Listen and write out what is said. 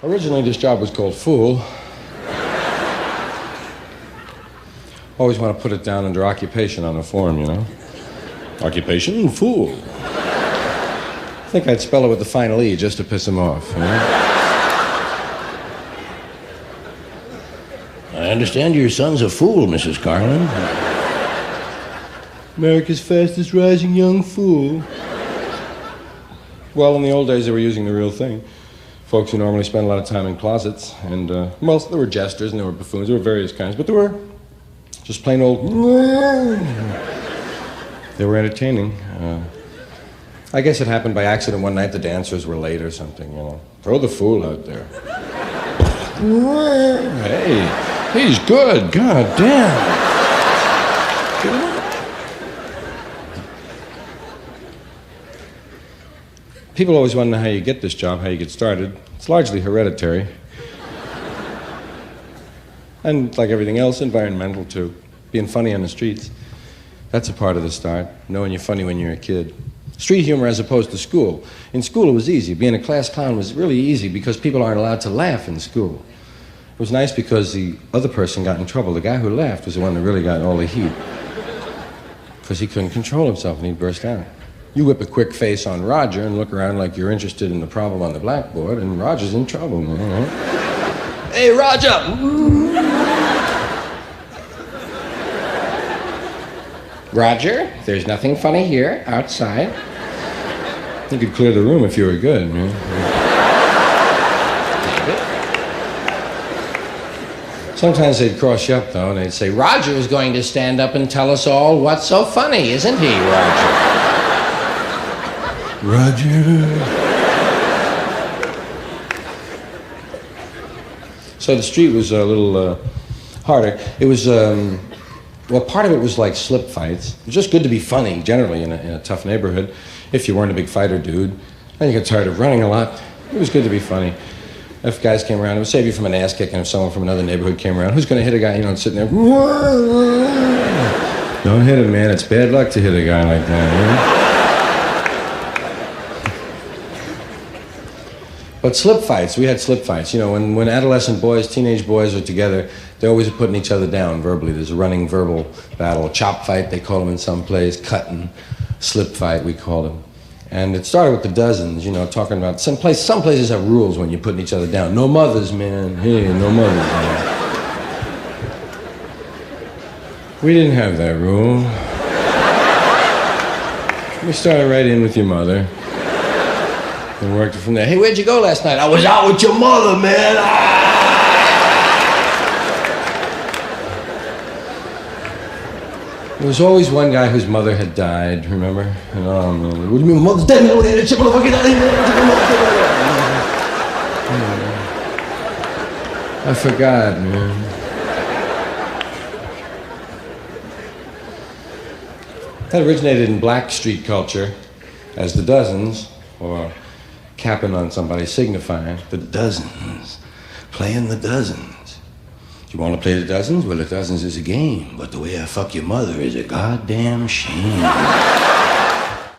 Originally, this job was called Foole. Always want to put it down under occupation on the form, you know? Occupation, Foole. I think I'd spell it with the final E just to piss him off, you know? I understand your son's a fool, Mrs. Carlin. America's fastest rising young fool. Well, in the old days, they were using the real thing. Folks who normally spend a lot of time in closets, and, well, there were jesters and there were buffoons, there were various kinds, but there were just plain old... They were entertaining. I guess it happened by accident one night. The dancers were late or something, you know. Throw the fool out there. Hey, he's good. God damn. People always want to know how you get this job, how you get started. It's largely hereditary. And like everything else, environmental too. Being funny on the streets. That's a part of the start, knowing you're funny when you're a kid. Street humor as opposed to school. In school it was easy. Being a class clown was really easy because people aren't allowed to laugh in school. It was nice because the other person got in trouble. The guy who laughed was the one that really got all the heat. Because he couldn't control himself and he'd burst out. You whip a quick face on Roger and look around like you're interested in the problem on the blackboard, and Roger's in trouble. You know? Hey, Roger! Roger, there's nothing funny here, outside. You could clear the room if you were good, man. Sometimes they'd cross you up, though, and they'd say, Roger is going to stand up and tell us all what's so funny, isn't he, Roger? Roger. So the street was a little harder. It was, well, part of it was like slip fights. It was just good to be funny, generally, in a tough neighborhood. If you weren't a big fighter dude, and you got tired of running a lot, it was good to be funny. If guys came around, it would save you from an ass kicking if someone from another neighborhood came around. Who's going to hit a guy, you know, sitting there? Don't hit him, man. It's bad luck to hit a guy like that, you know? But slip fights, we had slip fights. You know, when adolescent boys, teenage boys are together, they're always putting each other down verbally. There's a running verbal battle. Chop fight, they call them in some place. Cutting. Slip fight, we call them. And it started with the dozens, you know, talking about some places have rules when you're putting each other down. No mothers, man. Hey, no mothers, man. We didn't have that rule. We started right in with your mother. And worked it from there. Hey, where'd you go last night? I was out with your mother, man. There was always one guy whose mother had died, remember? And, oh, man. What do you mean, mother's dead, man? Chip motherfucking out of here. I forgot, man. That originated in black street culture as the dozens, or capping on somebody, signifying the dozens, playing the dozens. Do you want to play the dozens? Well, the dozens is a game, but the way I fuck your mother is a goddamn shame.